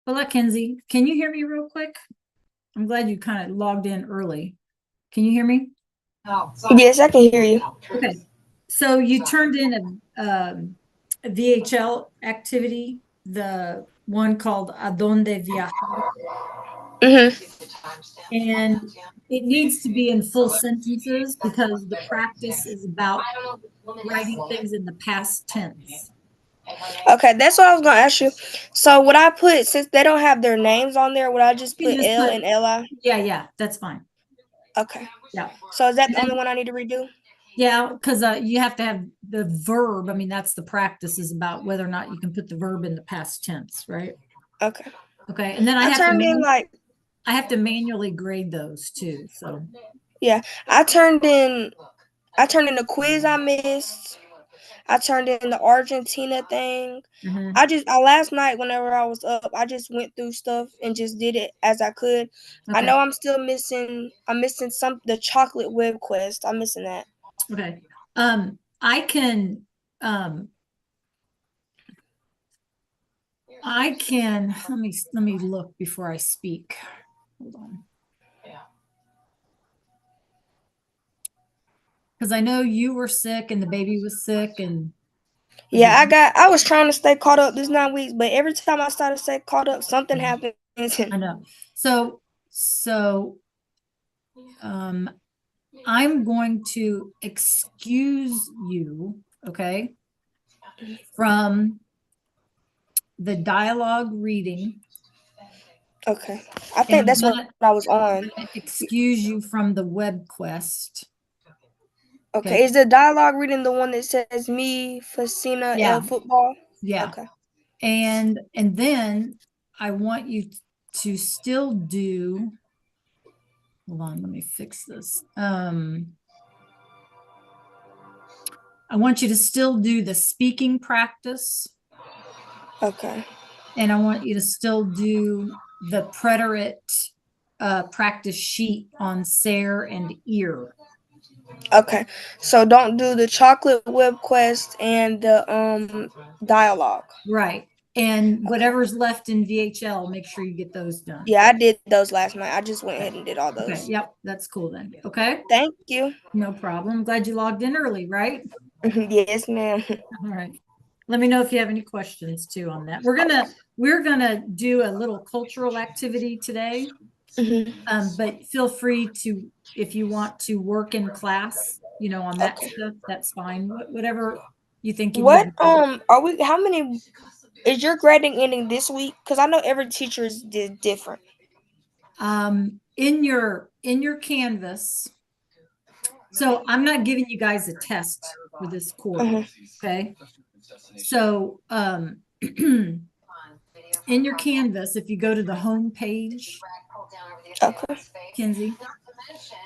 Hola, Kenzie. Can you hear me real quick? I'm glad you kind of logged in early. Can you hear me? Yes, I can hear you. Okay. So you turned in a VHL activity, the one called Adonde Viajar, Mm-hmm. and it needs to be in full sentences because the practice is about writing things in the past tense. Okay, that's what I was gonna ask you. So would I put, since they don't have their names on there, would I just You can put just L put, and Li? yeah, that's fine. Okay. Yeah. So is that And the only then one I need to redo? yeah, because you have to have the verb. I mean, that's the practice is about whether or not you can put the verb in the past tense, right? Okay. Okay, and then I turned in like I have to manually grade those too. So yeah, I turned in the quiz I missed. I turned in the Argentina thing. mhm. I last night whenever I was up, I just went through stuff and just did it as I could. I Okay, know I'm missing the chocolate web quest. I'm missing that. okay. I can um let me look before I speak. Hold on. Because I know you were sick and the baby was sick and was Yeah, it I was trying to stay caught up this 9 weeks, but every time I started to stay caught up, something happens. I know. So um I'm going to excuse you, okay, from the dialogue reading, Okay. I and think that's what I was on. gonna excuse you from the web quest. Okay. Okay. Is the dialogue reading the one that says me, Facina, Yeah, L football? yeah. Okay. And then I want you to still do, hold on, let me fix this. I want you to still do the speaking practice, Okay. and I want you to still do the preterite practice sheet on Sare and ear. Okay. So don't do the chocolate web quest and the dialogue. Right. And Okay. whatever's left in VHL, make sure you get those done. Yeah, I did those last night. I just went Okay. ahead and did all Okay. those. Yep. That's cool then. Okay. Thank you. No problem. Glad you logged in early, right? Yes, ma'am. All right. Let me know if you have any questions too on that. We're gonna do a little cultural activity today. Mhm. But feel free to, if you want to work in class, on that Okay. stuff, that's fine. Whatever you think you What need. are we? How many is your grading ending this week? Because I know every teacher is different. In your Canvas. So I'm not giving you guys a test for this quarter. Uh-huh. Okay. So in your Canvas, if you go to the home page, Okay. Kinsey,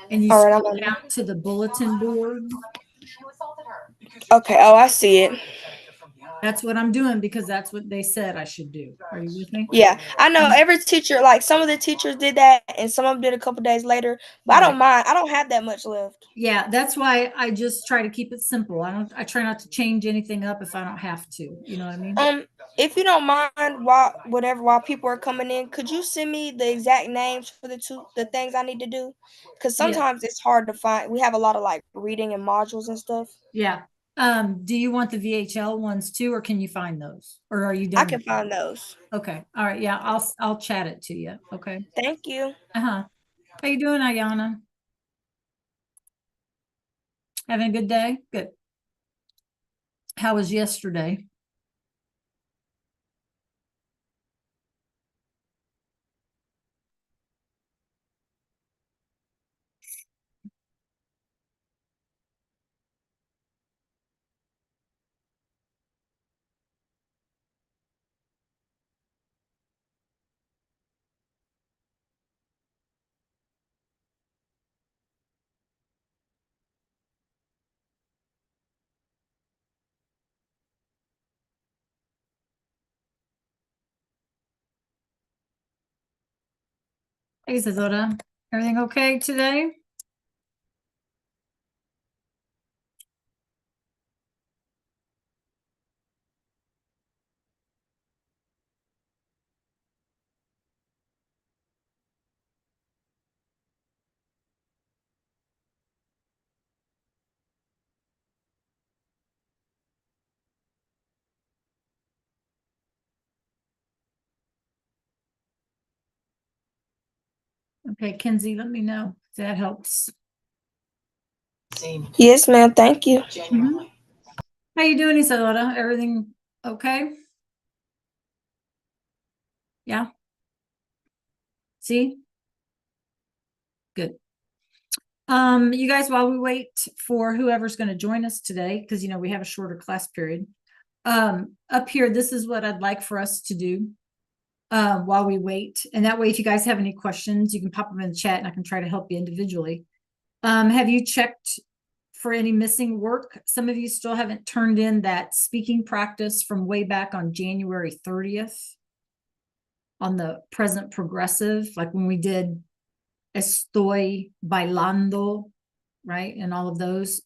and you All right. I'm scroll on down there. to the bulletin board, Okay. Oh, I see it. that's what I'm doing because that's what they said I should do. Are you with me? Yeah, I know every teacher. Like some of the teachers did that, and some of them did a couple days later. But I don't Right. mind. I don't have that much left. Yeah, that's why I just try to keep it simple. I try not to change anything up if I don't have to. You know what I mean? Um, if you don't mind, while people are coming in, could you send me the exact names for the things I need to do? Because Yeah. sometimes it's hard to find. We have a lot of like reading and modules and stuff. Yeah. Do you want the VHL ones too, or can you find those? Or are you I done can with them? find those. Okay. All right. Yeah, I'll chat it to you. Okay. Thank you. Uh-huh. How you doing, Ayana? Having a good day? Good. How was yesterday? Hey, Isadora. Everything okay today? Okay, Kenzie, let me know if that helps. Yes, ma'am. Thank you. Mhm. How you doing, Isadora? Everything okay? Yeah. See? Good. You guys, while we wait for whoever's going to join us today, because we have a shorter class period. Up here, this is what I'd like for us to do while we wait. And that way, if you guys have any questions, you can pop them in the chat and I can try to help you individually. Have you checked for any missing work? Some of you still haven't turned in that speaking practice from way back on January 30th on the present progressive, like when we did estoy bailando, right? And all of those,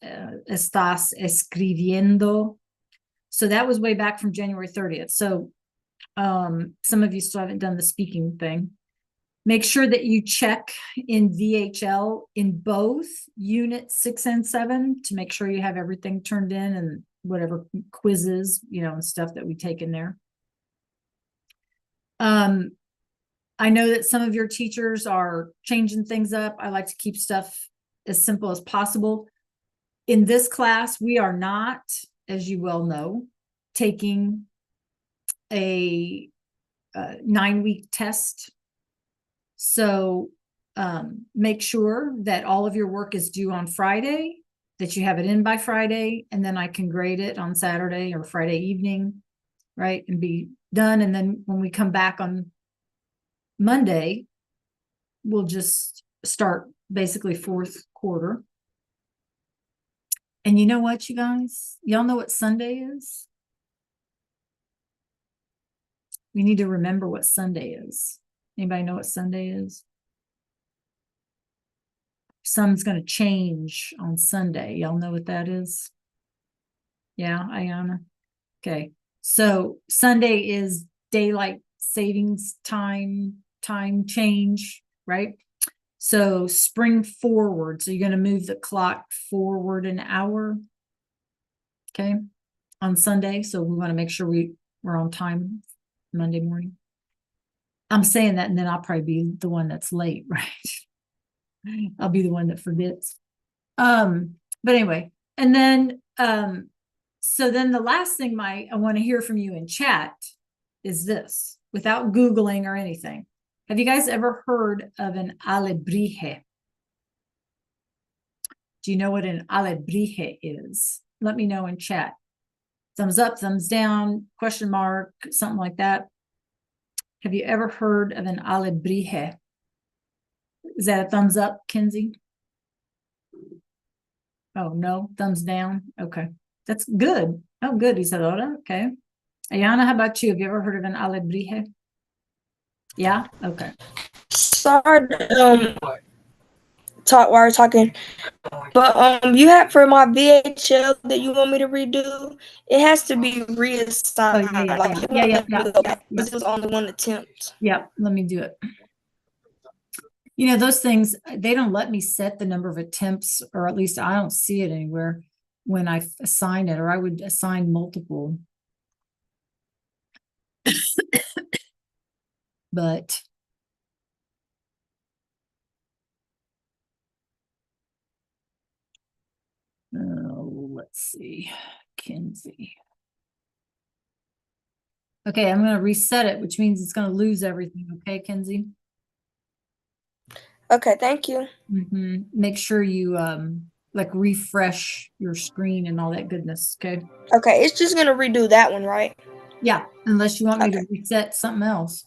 estás escribiendo. So that was way back from January 30th. So some of you still haven't done the speaking thing. Make sure that you check in VHL in both unit 6 and 7 to make sure you have everything turned in and whatever quizzes, and stuff that we take in there. I know that some of your teachers are changing things up. I like to keep stuff as simple as possible. In this class, we are not, as you well know, taking a 9-week test. So make sure that all of your work is due on Friday, that you have it in by Friday, and then I can grade it on Saturday or Friday evening, right? And be done. And then when we come back on Monday, we'll just start basically fourth quarter. And you know what, you guys? Y'all know what Sunday is? We need to remember what Sunday is. Anybody know what Sunday is? Sun's going to change on Sunday. Y'all know what that is? Yeah, Ayana. Okay. So Sunday is daylight savings time change, right? So spring forward. So you're going to move the clock forward an hour. Okay. On Sunday. So we want to make sure we're on time Monday morning. I'm saying that, and then I'll probably be the one that's late, right? I'll be the one that forgets. But anyway, and then so then the last thing I want to hear from you in chat is this, without Googling or anything. Have you guys ever heard of an alebrije? Do you know what an alebrije is? Let me know in chat. Thumbs up, thumbs down, question mark, something like that. Have you ever heard of an alebrije? Is that a thumbs up, Kenzie? Oh, no, thumbs down. Okay, that's good. Oh, good, Isadora. Okay. Ayana, how about you? Have you ever heard of an alebrije? Yeah? Okay. Sorry, talk while we're talking. But you have for my VHL that you want me to redo, it has to be reassigned. Oh, yeah. Like, it was only one attempt. Yeah, let me do it. Those things, they don't let me set the number of attempts, or at least I don't see it anywhere when I assign it, or I would assign multiple. But let's see, Kenzie. Okay, I'm going to reset it, which means it's going to lose everything. Okay, Kenzie? Okay, thank you. Make sure you like refresh your screen and all that goodness. Okay. Okay, it's just going to redo that one, right? Yeah, unless you want me to reset something else.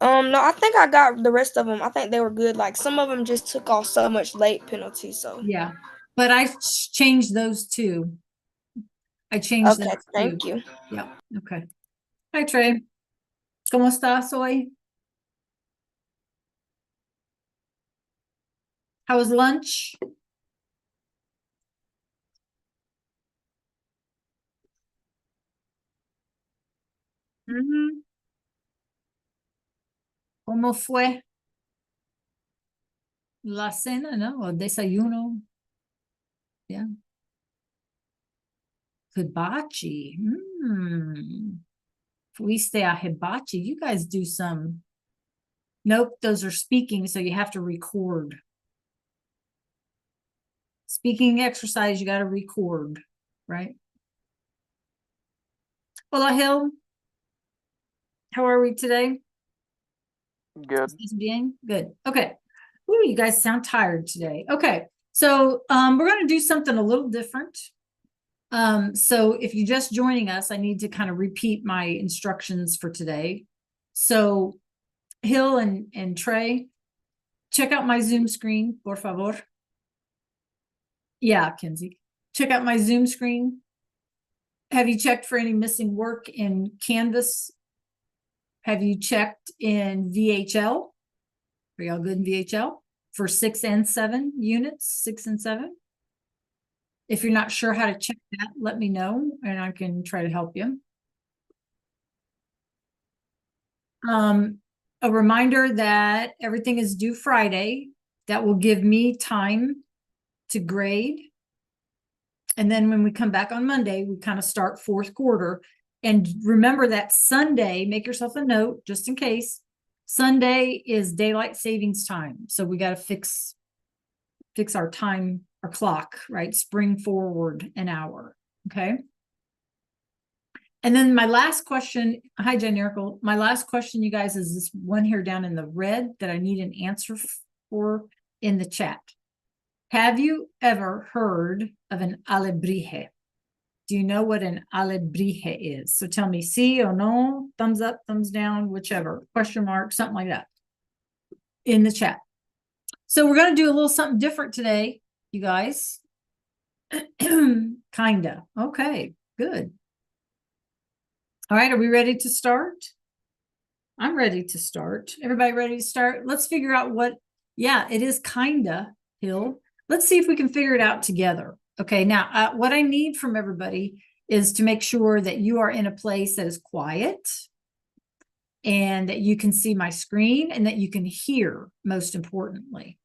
No, I think I got the rest of them. I think they were good. Like some of them just took off so much late penalty. So yeah, but I changed those too. I changed them. Okay, thank you. Yeah. Okay. Hi, Trey. ¿Cómo estás hoy? How was lunch? ¿Cómo fue la cena, no? O desayuno? Yeah. Hibachi. Fuiste a hibachi. You guys do some Nope, those are speaking, so you have to record. Speaking exercise, you got to record, right? Hola, Hill. How are we today? Good. Estás bien? Good. Okay. Ooh, you guys sound tired today. Okay. So we're going to do something a little different. So if you're just joining us, I need to kind of repeat my instructions for today. So Hill and Trey, check out my Zoom screen, por favor. Yeah, Kenzie. Check out my Zoom screen. Have you checked for any missing work in Canvas? Have you checked in VHL? Are y'all good in VHL for 6 and 7 units, 6 and 7? If you're not sure how to check that, let me know and I can try to help you. A reminder that everything is due Friday. That will give me time to grade. And then when we come back on Monday, we kind of start fourth quarter. And remember that Sunday, make yourself a note just in case. Sunday is daylight savings time. So we got to fix our time, our clock, right? Spring forward an hour. Okay. And then my last question, hi, Jen Miracle. My last question, you guys, is this one here down in the red that I need an answer for in the chat. Have you ever heard of an alebrije? Do you know what an alebrije is? So tell me sí or no, thumbs up, thumbs down, whichever, question mark, something like that in the chat. So we're going to do a little something different today, you guys. Kinda. Okay, good. All right, are we ready to start? I'm ready to start. Everybody ready to start? Let's figure out what, yeah, it is kinda, Hill. Let's see if we can figure it out together. Okay, now what I need from everybody is to make sure that you are in a place that is quiet and that you can see my screen and that you can hear, most importantly.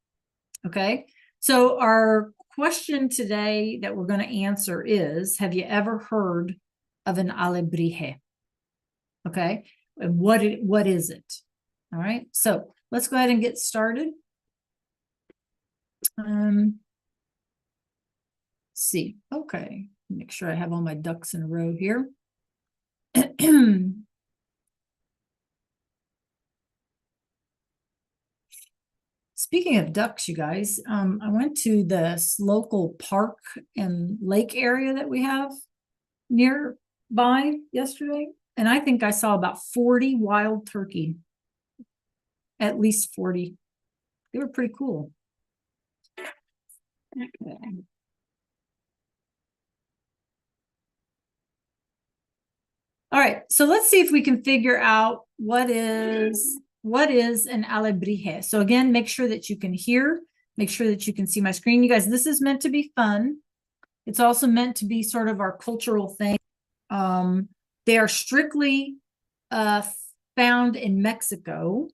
Okay, so our question today that we're going to answer is, have you ever heard of an alebrije? Okay, and what is it? All right, so let's go ahead and get started. See, okay, make sure I have all my ducks in a row here. Speaking of ducks, you guys, I went to this local park and lake area that we have nearby yesterday, and I think I saw about 40 wild turkey. At least 40. They were pretty cool. Okay. All right, so let's see if we can figure out what is an alebrije. So again, make sure that you can hear, make sure that you can see my screen. You guys, this is meant to be fun. It's also meant to be sort of our cultural thing. They are strictly found in Mexico.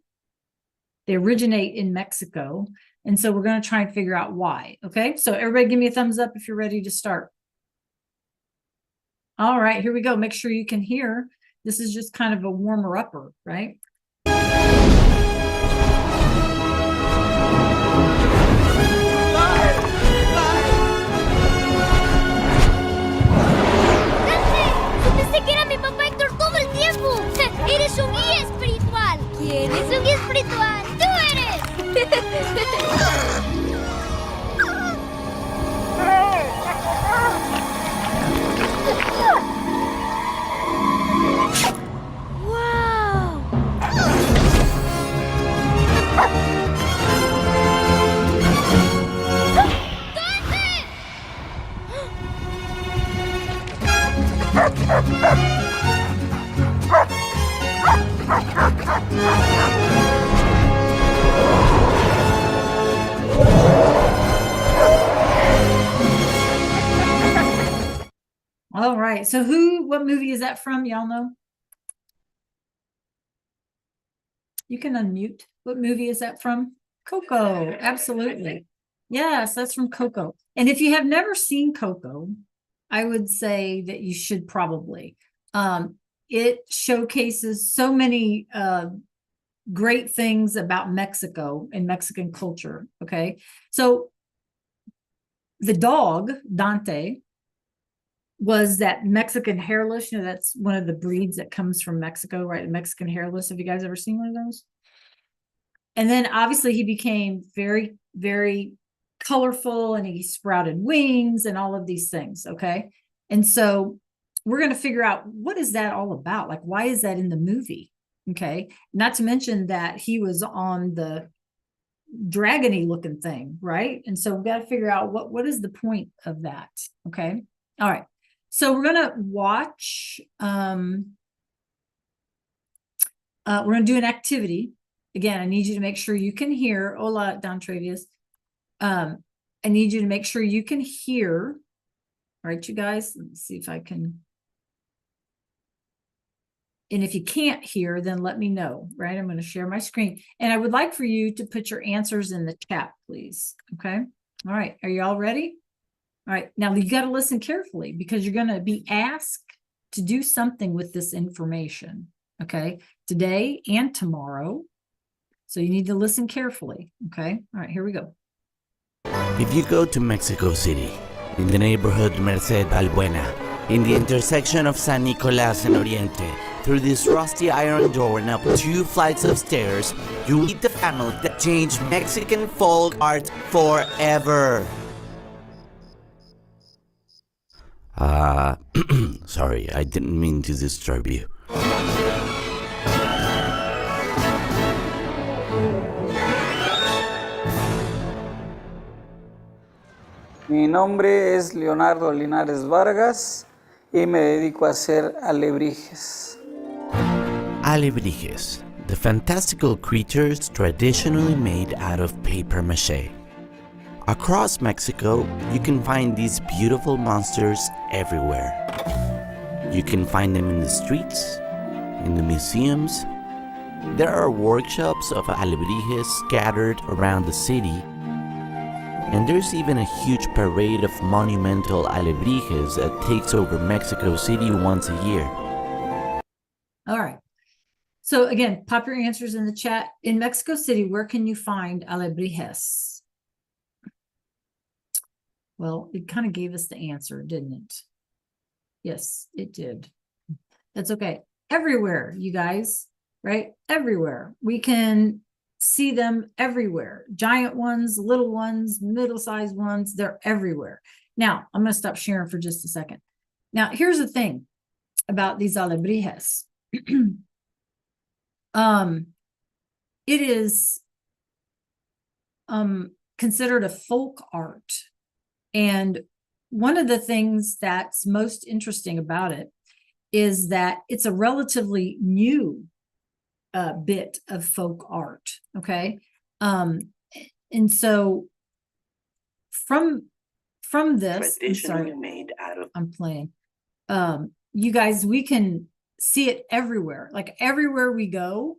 They originate in Mexico. And so we're going to try and figure out why. Okay, so everybody give me a thumbs up if you're ready to start. All right, here we go. Make sure you can hear. This is just kind of a warmer upper, right? ¡Supiste que era mi papá Héctor todo el tiempo! ¡Eres un guía espiritual! ¿Quién es un guía espiritual? ¡Tú eres! All right, so what movie is that from? Y'all know? You can unmute. What movie is that from? Coco, absolutely. Yes, that's from Coco. And if you have never seen Coco, I would say that you should probably. It showcases so many great things about Mexico and Mexican culture. Okay. So the dog, Dante, was that Mexican hairless. You know, that's one of the breeds that comes from Mexico, right? The Mexican hairless. Have you guys ever seen one of those? And then obviously he became very, very colorful and he sprouted wings and all of these things. Okay. And so we're going to figure out what is that all about? Like, why is that in the movie? Okay. Not to mention that he was on the dragony looking thing, right? And so we've got to figure out what is the point of that. Okay. All right. So we're going to watch, we're going to do an activity. Again, I need you to make sure you can hear. Hola, Don Travius. I need you to make sure you can hear. All right, you guys, let's see if I can. And if you can't hear, then let me know, right? I'm going to share my screen. And I would like for you to put your answers in the chat, please. Okay. All right. Are you all ready? All right. Now you got to listen carefully because you're going to be asked to do something with this information. Okay. Today and tomorrow. So you need to listen carefully. Okay. All right. Here we go. If you go to Mexico City, in the neighborhood Merced Balbuena, in the intersection of San Nicolas and Oriente, through this rusty iron door and up 2 flights of stairs, you meet the family that changed Mexican folk art forever. Sorry, I didn't mean to disturb you. Mi nombre es Leonardo Linares Vargas y me dedico a hacer alebrijes. Alebrijes, the fantastical creatures traditionally made out of paper mache. Across Mexico, you can find these beautiful monsters everywhere. You can find them in the streets, in the museums. There are workshops of alebrijes scattered around the city. And there's even a huge parade of monumental alebrijes that takes over Mexico City once a year. All right. So again, pop your answers in the chat. In Mexico City, where can you find alebrijes? Well, it kind of gave us the answer, didn't it? Yes, it did. That's okay. Everywhere, you guys, right? Everywhere. We can see them everywhere. Giant ones, little ones, middle-sized ones, they're everywhere. Now, I'm going to stop sharing for just a second. Now, here's the thing about these alebrijes. It is considered a folk art. And one of the things that's most interesting about it is that it's a relatively new bit of folk art. Okay. And so from this, I'm playing, you guys, we can see it everywhere. Like everywhere we go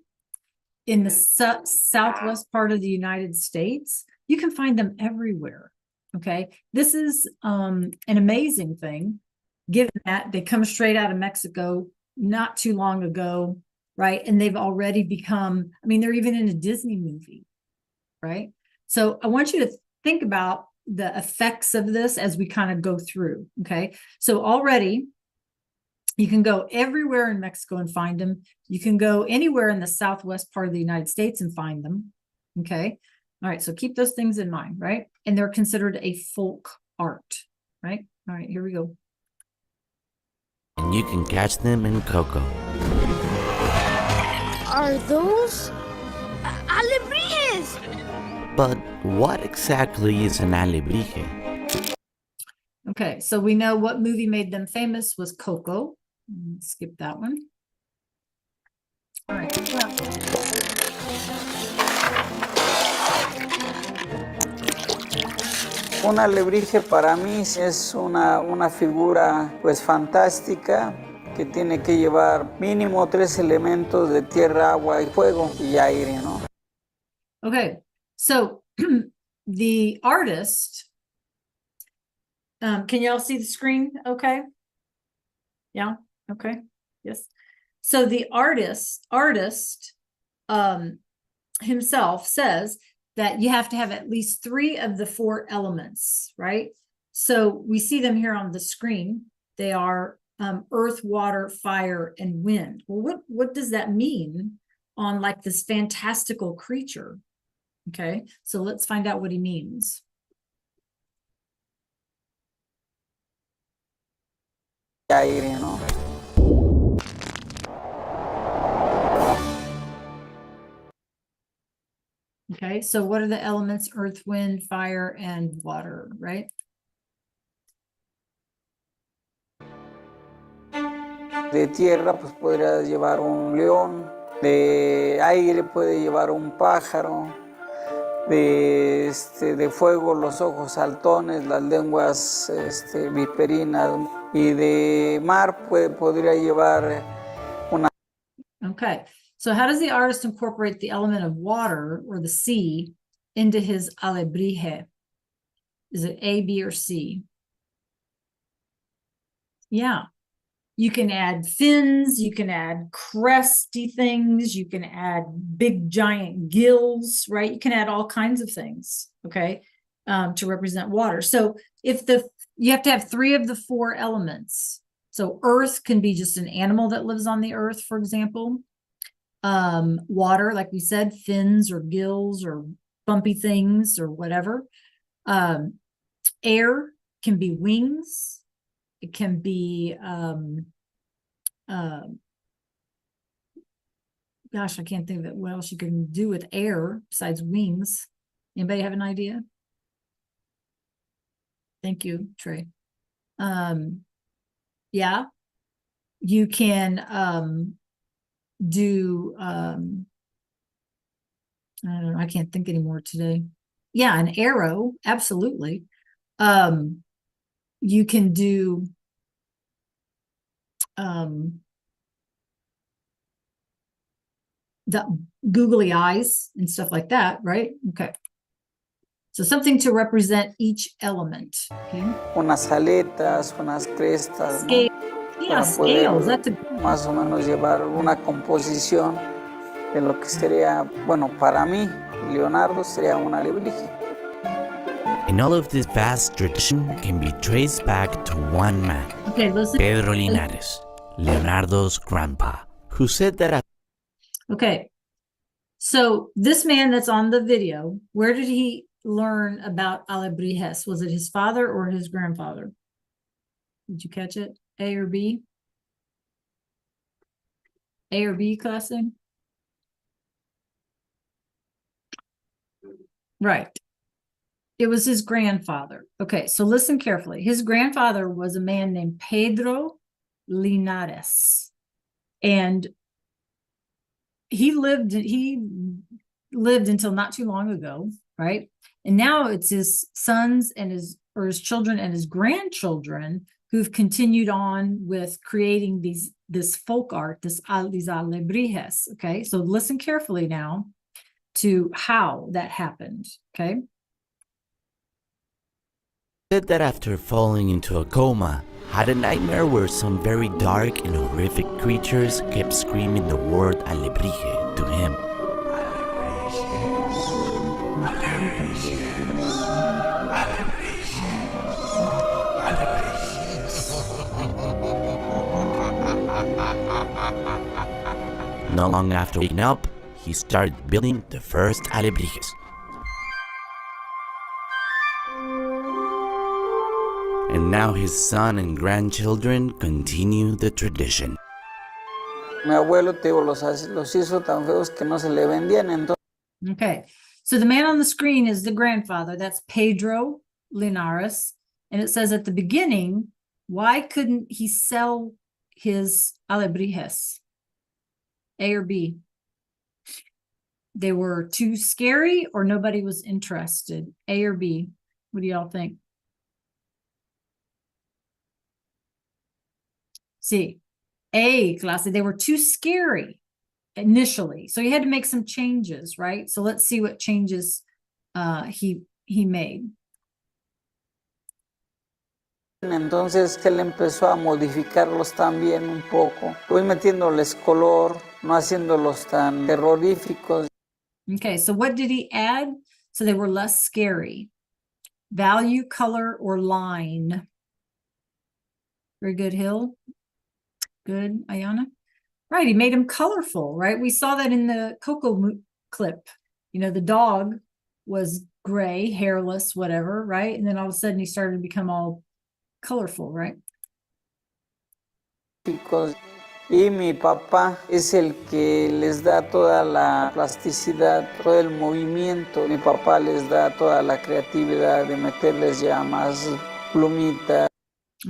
in the southwest part of the United States, you can find them everywhere. Okay. This is an amazing thing, given that they come straight out of Mexico not too long ago. Right. And they've already become, I mean, they're even in a Disney movie. Right. So I want you to think about the effects of this as we kind of go through. Okay. So already you can go everywhere in Mexico and find them. You can go anywhere in the southwest part of the United States and find them. Okay. All right. So keep those things in mind. Right. And they're considered a folk art. Right. All right. Here we go. And you can catch them in Coco. Are those alebrijes? But what exactly is an alebrije? Okay, so we know what movie made them famous was Coco. Skip that one. All right. Un alebrije para mí es una figura pues fantástica que tiene que llevar mínimo 3 elementos de tierra, agua y fuego y aire, ¿no? Okay, so the artist, can y'all see the screen? Okay. Yeah. Okay. Yes. So the artist himself says that you have to have at least 3 of the 4 elements, right? So we see them here on the screen. They are earth, water, fire, and wind. Well, what does that mean on like this fantastical creature? Okay, so let's find out what he means. Aire, ¿no? Okay, so what are the elements? Earth, wind, fire, and water, right? De tierra, pues podría llevar un león. De aire puede llevar un pájaro. De fuego, los ojos saltones, las lenguas viperinas. Y de mar podría llevar una. Okay, so how does the artist incorporate the element of water or the sea into his alebrije? Is it A, B, or C? Yeah, you can add fins, you can add cresty things, you can add big giant gills, right? You can add all kinds of things, okay, to represent water. So if you have to have 3 of the 4 elements. So earth can be just an animal that lives on the earth, for example. Water, like we said, fins or gills or bumpy things or whatever. Air can be wings. It can be, gosh, I can't think of it. What else you can do with air besides wings? Anybody have an idea? Thank you, Trey. Yeah, you can do, I don't know, I can't think anymore today. Yeah, an arrow, absolutely. You can do the googly eyes and stuff like that, right? Okay. So something to represent each element. Okay. Unas aletas, unas crestas, ¿no? Scale. Yeah, Para poder scales. That's a más o menos llevar una composición de lo que sería, bueno, para mí, Leonardo sería un alebrije. And all of this vast tradition can be traced back to one man, okay. Listen. Pedro Linares, Leonardo's grandpa, who said that Okay. So this man that's on the video, where did he learn about alebrijes? Was it his father or his grandfather? Did you catch it? A or B? A or B, classing? Right. It was his grandfather. Okay, so listen carefully. His grandfather was a man named Pedro Linares. And he lived until not too long ago, right? And now it's his sons and his children and his grandchildren who've continued on with creating this folk art, these alebrijes. Okay, so listen carefully now to how that happened. Okay. said that after falling into a coma, had a nightmare where some very dark and horrific creatures kept screaming the word alebrije to him. Not long after waking up, he started building the first alebrijes. And now his son and grandchildren continue the tradition. Mi abuelo, te digo, los hizo tan feos que no se le vendían, entonces. Okay, so the man on the screen is the grandfather. That's Pedro Linares. And it says at the beginning, why couldn't he sell his alebrijes? A or B? They were too scary or nobody was interested? A or B? What do y'all think? See, A, class, they were too scary initially. So he had to make some changes, right? So let's see what changes he made. Entonces él empezó a modificarlos también un poco, pues metiéndoles color, no haciéndolos tan terroríficos. Okay, so what did he add? So they were less scary. Value, color, or line. Very good, Hill. Good, Ayana. Right, he made them colorful, right? We saw that in the Coco clip. You know, the dog was gray, hairless, whatever, right? And then all of a sudden he started to become all colorful, right? Y mi papá es el que les da toda la plasticidad, todo el movimiento. Mi papá les da toda la creatividad de meterles ya más plumitas.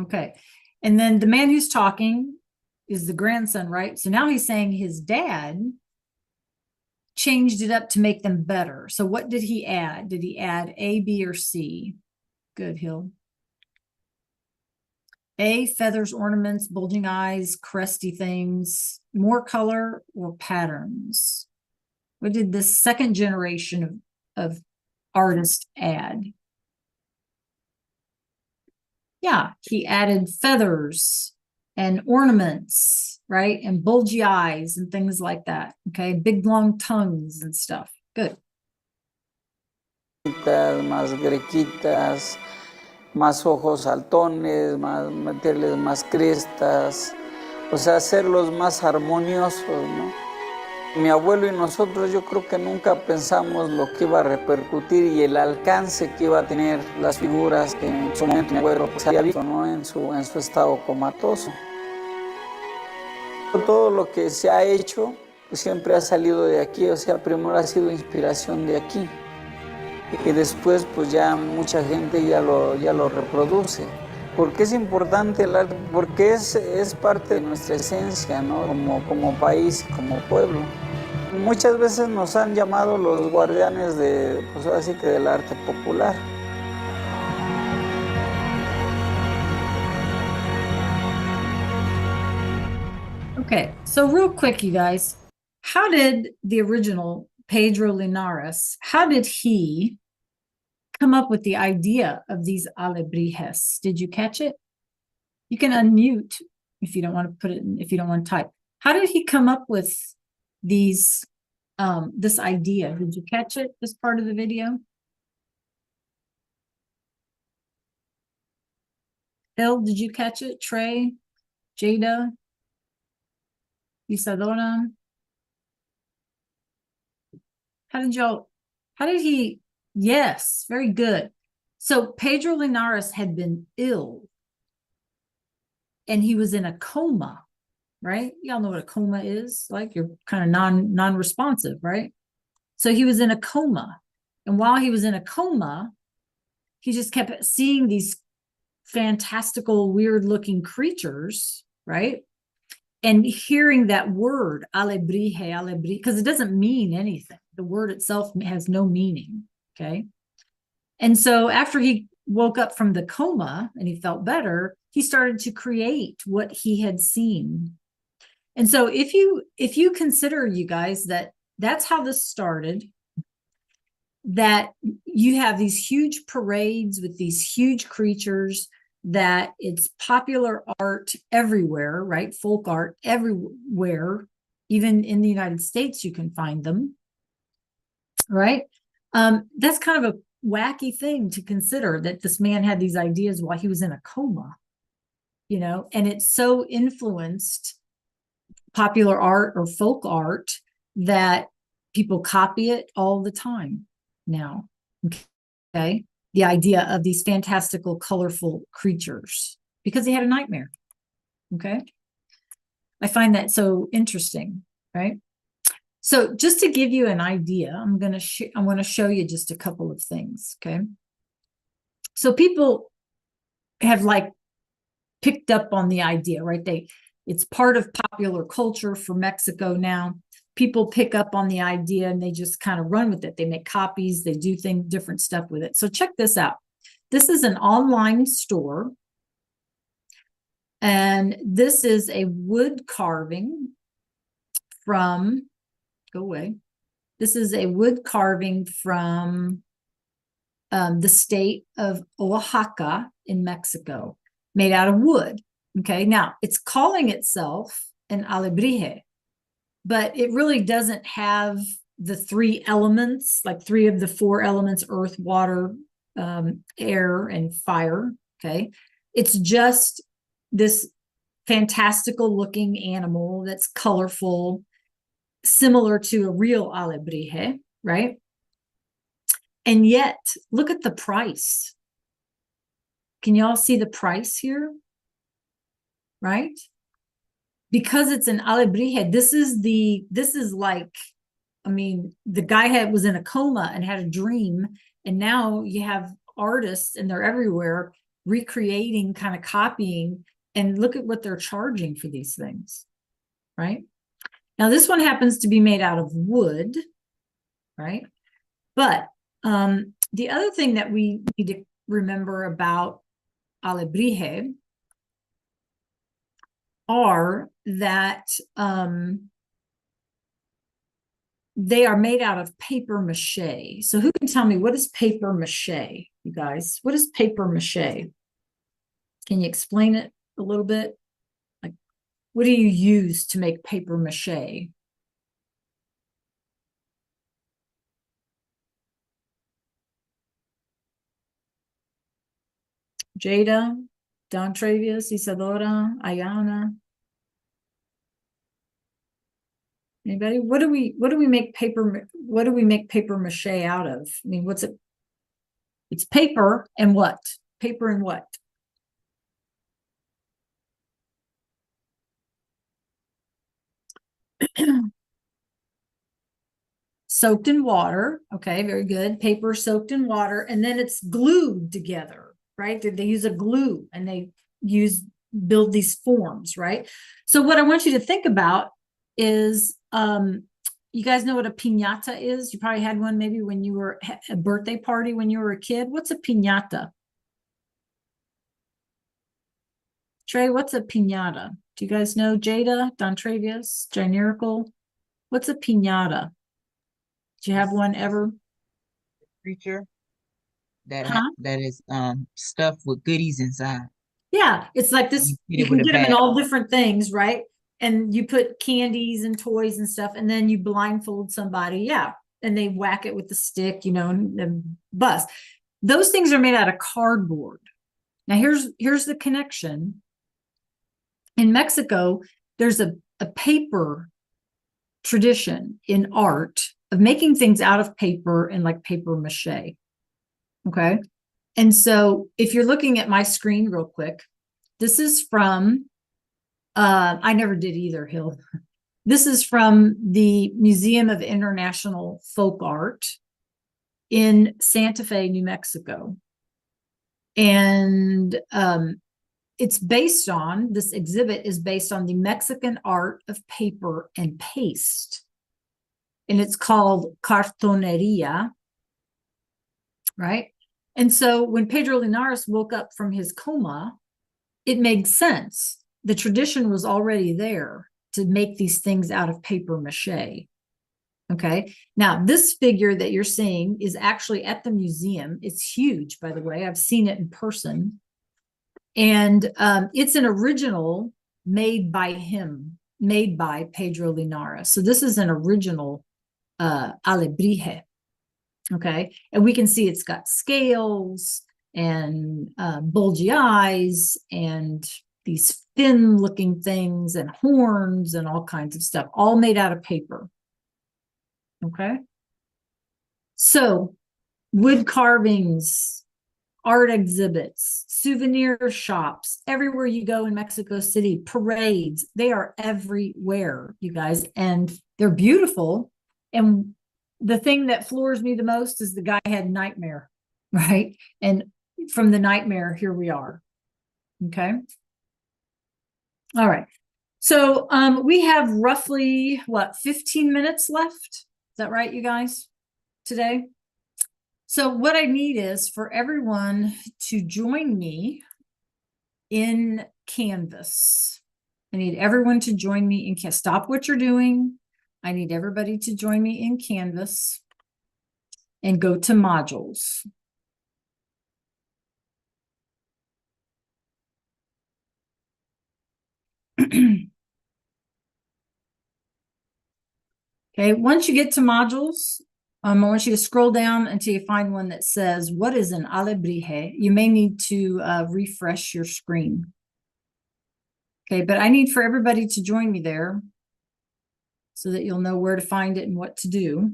Okay. And then the man who's talking is the grandson, right? So now he's saying his dad changed it up to make them better. So what did he add? Did he add A, B, or C? Good, Hill. A, feathers, ornaments, bulging eyes, cresty things, more color, or patterns? What did the second generation of artists add? Yeah, he added feathers and ornaments, right? And bulgy eyes and things like that. Okay, big long tongues and stuff. Good. Más grequitas, más ojos saltones, más, meterles más crestas, o sea, hacerlos más armoniosos, ¿no? Mi abuelo y nosotros yo creo que nunca pensamos lo que iba a repercutir y el alcance que iba a tener las figuras que en su momento mi abuelo se había visto, ¿no? en su estado comatoso. Todo lo que se ha hecho pues, siempre ha salido de aquí, o sea, primero ha sido inspiración de aquí. Y después pues ya mucha gente ya lo reproduce. ¿Por qué es importante el arte? Porque es parte de nuestra esencia, ¿no? Como país, como pueblo. Muchas veces nos han llamado los guardianes de, pues así que del arte popular. Okay, so real quick, you guys, how did the original Pedro Linares, how did he come up with the idea of these alebrijes? Did you catch it? You can unmute if you don't want to put it in, if you don't want to type. How did he come up with these, this idea? Did you catch it, this part of the video? Bill, did you catch it? Trey, Jada, Isadora? How did he, yes, very good. So Pedro Linares had been ill and he was in a coma, right? Y'all know what a coma is, like you're kind of non-responsive, right? So he was in a coma. And while he was in a coma, he just kept seeing these fantastical, weird looking creatures, right? And hearing that word, alebrije, because it doesn't mean anything. The word itself has no meaning, okay? And so after he woke up from the coma and he felt better, he started to create what he had seen. And so if you consider, you guys, that that's how this started, that you have these huge parades with these huge creatures, that it's popular art everywhere, right? Folk art everywhere, even in the United States, you can find them, right? That's kind of a wacky thing to consider, that this man had these ideas while he was in a coma, you know, and it so influenced popular art or folk art that people copy it all the time now, okay? The idea of these fantastical, colorful creatures, because he had a nightmare, okay? I find that so interesting, right? So just to give you an idea, I want to show you just a couple of things, okay? So people have like picked up on the idea, right? It's part of popular culture for Mexico now. People pick up on the idea and they just kind of run with it. They make copies, they do different stuff with it. So check this out. This is an online store. And this is a wood carving from, go away. This is a wood carving from the state of Oaxaca in Mexico. made out of wood. Okay, now it's calling itself an alebrije, but it really doesn't have the three elements, like three of the four elements: earth, water, air, and fire. Okay, it's just this fantastical looking animal that's colorful, similar to a real alebrije, right? And yet, look at the price. Can y'all see the price here? Right? Because it's an alebrije, this is like, I mean, the guy was in a coma and had a dream, and now you have artists, and they're everywhere recreating, kind of copying, and look at what they're charging for these things, right? Now, this one happens to be made out of wood, right? But the other thing that we need to remember about alebrije are that they are made out of paper mache. So who can tell me, what is paper mache, you guys? What is paper mache? Can you explain it a little bit? Like, what do you use to make paper mache? Jada, Don Travius, Isadora, Ayana. Anybody? What do we make paper mache out of? I mean, what's it? It's paper and what? Paper and what? Soaked in water. Okay, very good. Paper soaked in water, and then it's glued together, right? They use a glue, and they build these forms, right? So what I want you to think about is, you guys know what a piñata is? You probably had one maybe when you were at a birthday party when you were a kid. What's a piñata? Trey, what's a piñata? Do you guys know? Jada, Don Travius, Janerical? What's a piñata? Do you have one ever? Creature that Huh? that is stuffed with goodies inside. Yeah, it's like this. You You hit it can with a get them in bat. all different things, right? And you put candies and toys and stuff, and then you blindfold somebody. Yeah. And they whack it with the stick, and bust. Those things are made out of cardboard. Now, here's the connection. In Mexico, there's a paper tradition in art of making things out of paper and like paper mache. Okay. And so if you're looking at my screen real quick, this is from, I never did either, Hill. This is from the Museum of International Folk Art in Santa Fe, New Mexico. And this exhibit is based on the Mexican art of paper and paste. And it's called cartoneria, right? And so when Pedro Linares woke up from his coma, it made sense. The tradition was already there to make these things out of paper mache. Okay. Now, this figure that you're seeing is actually at the museum. It's huge, by the way. I've seen it in person. And it's an original made by Pedro Linares. So this is an original alebrije. Okay. And we can see it's got scales and bulgy eyes and these fin looking things and horns and all kinds of stuff, all made out of paper. Okay. So wood carvings, art exhibits, souvenir shops, everywhere you go in Mexico City, parades, they are everywhere, you guys, and they're beautiful. And the thing that floors me the most is the guy had nightmare, right? And from the nightmare, here we are. Okay. All right. So we have roughly, 15 minutes left? Is that right, you guys, today? So what I need is for everyone to join me in Canvas. I need everyone to join me in Canvas. Stop what you're doing. I need everybody to join me in Canvas and go to modules. Okay, once you get to modules, I want you to scroll down until you find one that says, what is an alebrije? You may need to refresh your screen. Okay, but I need for everybody to join me there so that you'll know where to find it and what to do.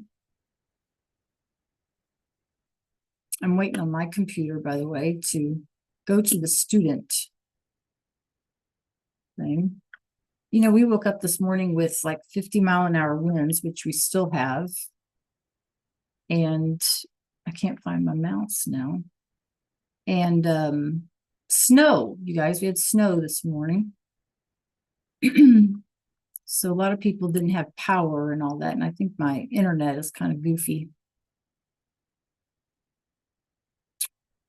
I'm waiting on my computer, by the way, to go to the student thing. You know, we woke up this morning with like 50-mile-an-hour winds, which we still have. And I can't find my mouse now. And snow, you guys, we had snow this morning. So a lot of people didn't have power and all that. And I think my internet is kind of goofy.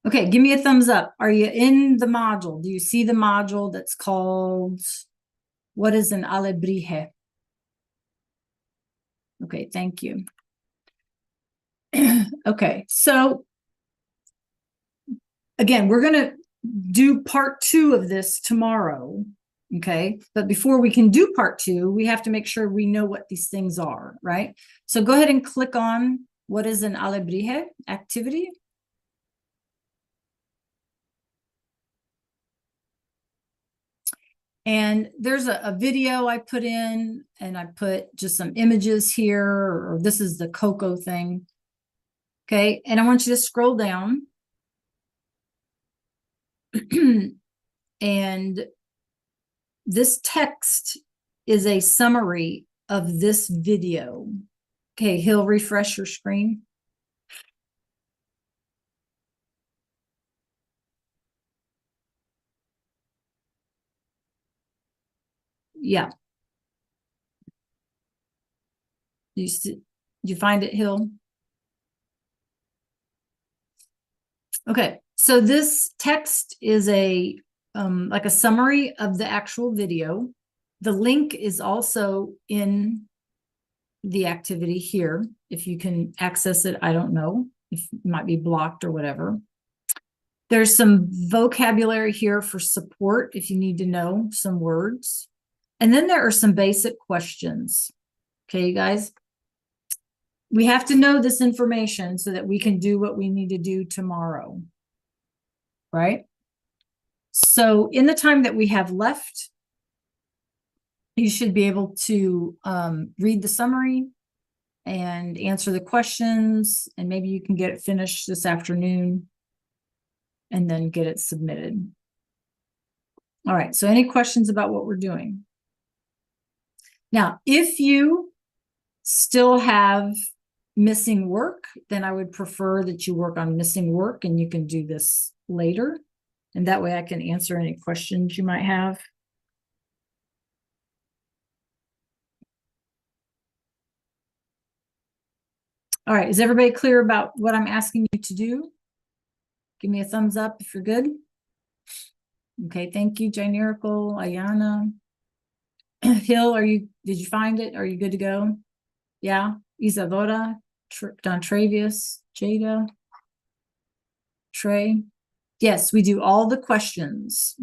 Okay, give me a thumbs up. Are you in the module? Do you see the module that's called, what is an alebrije? Okay, thank you. Okay, so again, we're going to do part 2 of this tomorrow. Okay, but before we can do part 2, we have to make sure we know what these things are, right? So go ahead and click on what is an alebrije activity. And there's a video I put in, and I put just some images here, or this is the Coco thing. Okay, and I want you to scroll down. And this text is a summary of this video. Okay, he'll refresh your screen. Yeah. You find it, Hill? Okay, so this text is a like a summary of the actual video. The link is also in the activity here. If you can access it, I don't know. If it might be blocked or whatever. There's some vocabulary here for support if you need to know some words. And then there are some basic questions. Okay, you guys? We have to know this information so that we can do what we need to do tomorrow. Right? So in the time that we have left, you should be able to read the summary and answer the questions, and maybe you can get it finished this afternoon and then get it submitted. All right, so any questions about what we're doing? Now, if you still have missing work, then I would prefer that you work on missing work, and you can do this later. And that way I can answer any questions you might have. All right, is everybody clear about what I'm asking you to do? Give me a thumbs up if you're good. Okay, thank you, Janerical, Ayana. Hill, did you find it? Are you good to go? Yeah, Isadora, Don Travius, Jada, Trey. Yes, we do all the questions.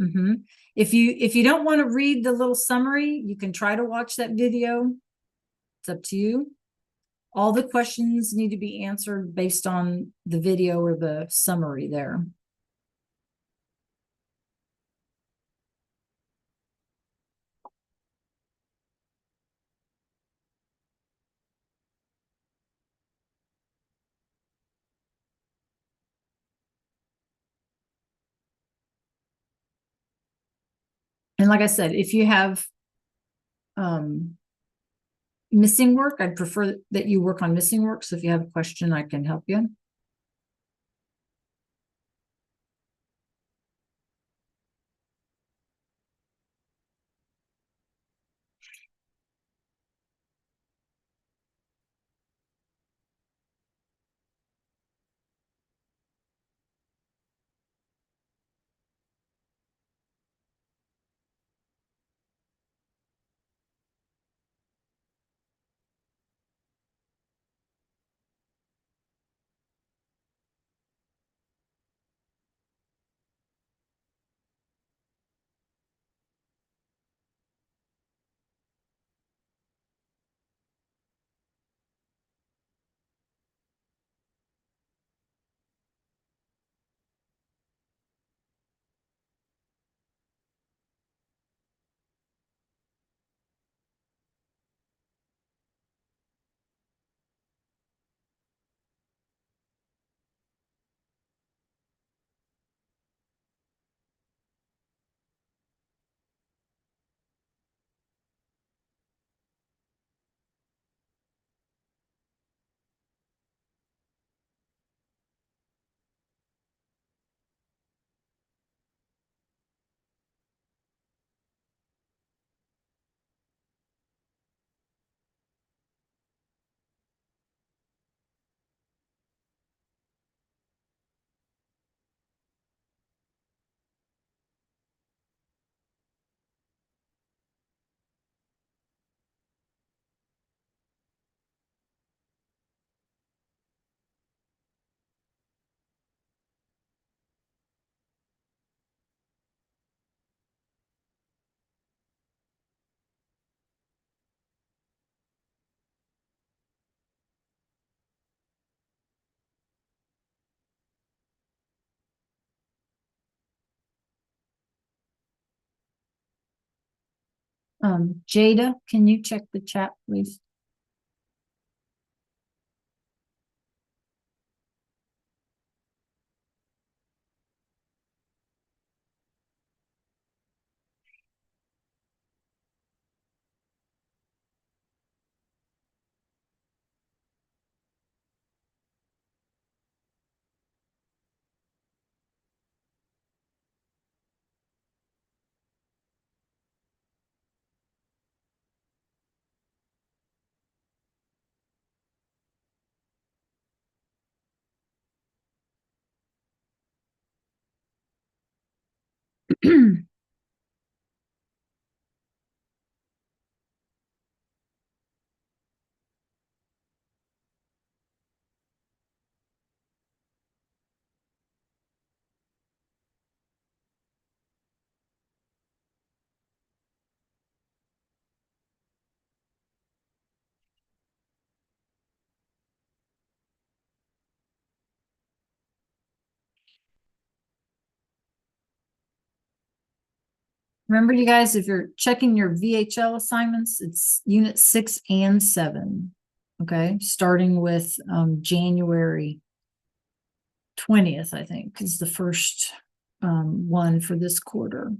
If you don't want to read the little summary, you can try to watch that video. It's up to you. All the questions need to be answered based on the video or the summary there. And like I said, if you have missing work, I'd prefer that you work on missing work. So if you have a question, I can help you. Jada, can you check the chat, please? Remember, you guys, if you're checking your VHL assignments, it's unit 6 and 7. Okay, starting with January 20th, I think, is the first one for this quarter.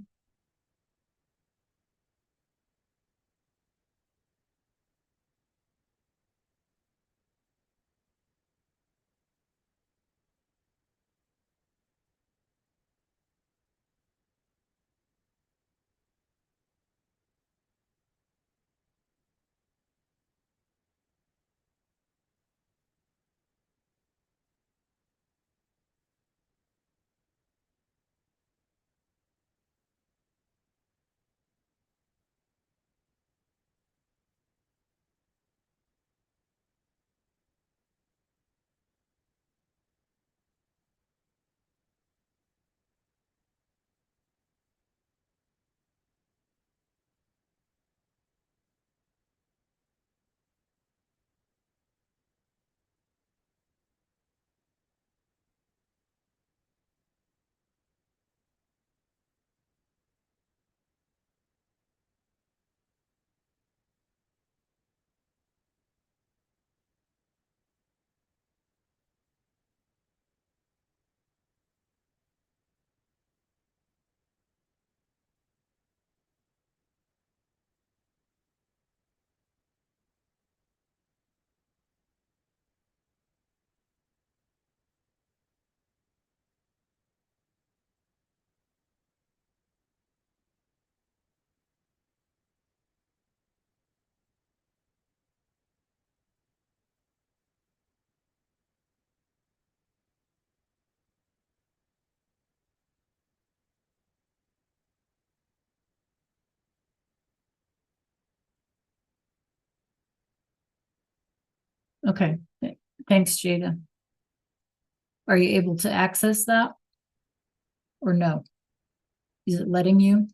Okay, thanks, Jada. Are you able to access that? Or no? Is it letting you?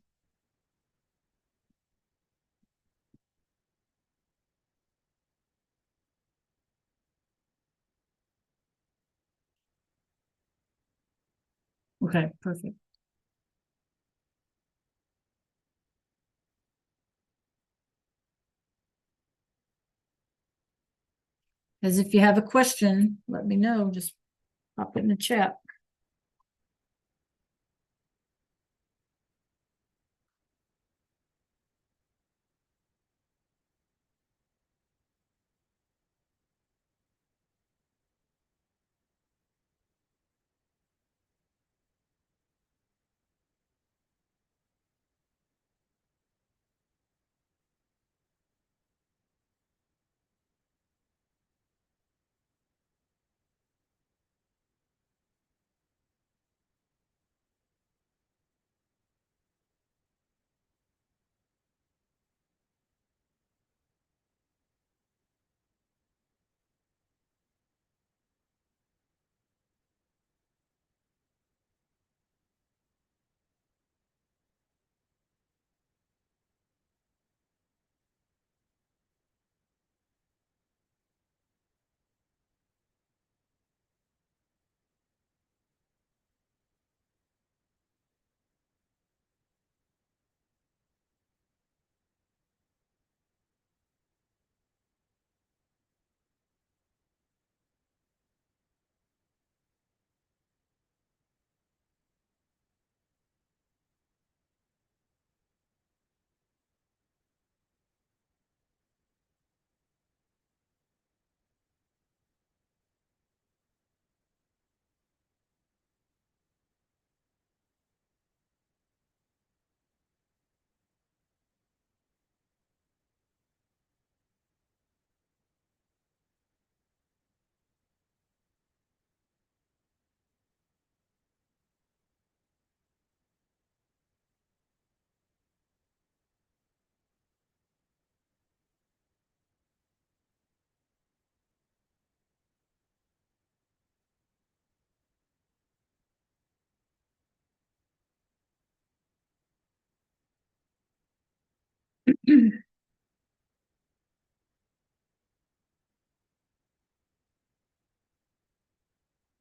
Okay, perfect. As if you have a question, let me know, just pop it in the chat.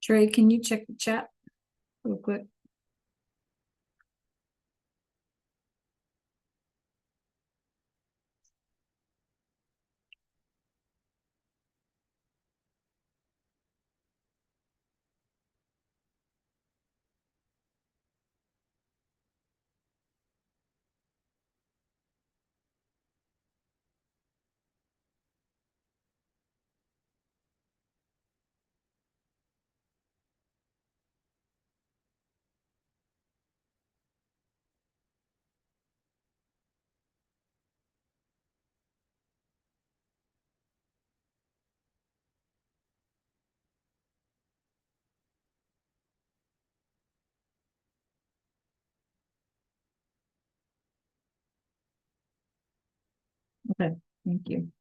Trey, can you check the chat real quick? Okay, thank you.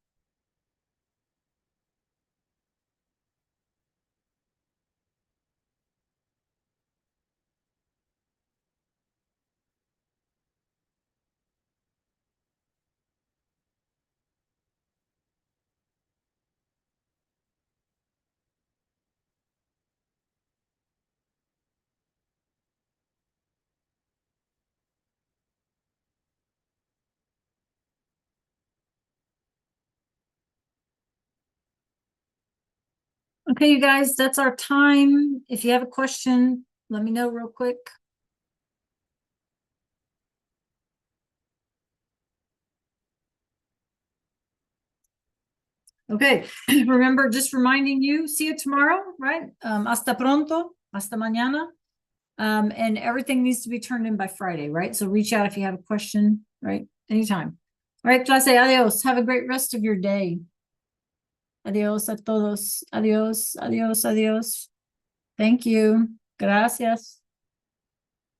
Okay, you guys, that's our time. If you have a question, let me know real quick. Okay, remember, just reminding you, see you tomorrow, right? Hasta pronto, hasta mañana. And everything needs to be turned in by Friday, right? So reach out if you have a question, right? Anytime. All right, clase, adios. Have a great rest of your day. Adios a todos. Adios, adios, adios. Thank you. Gracias.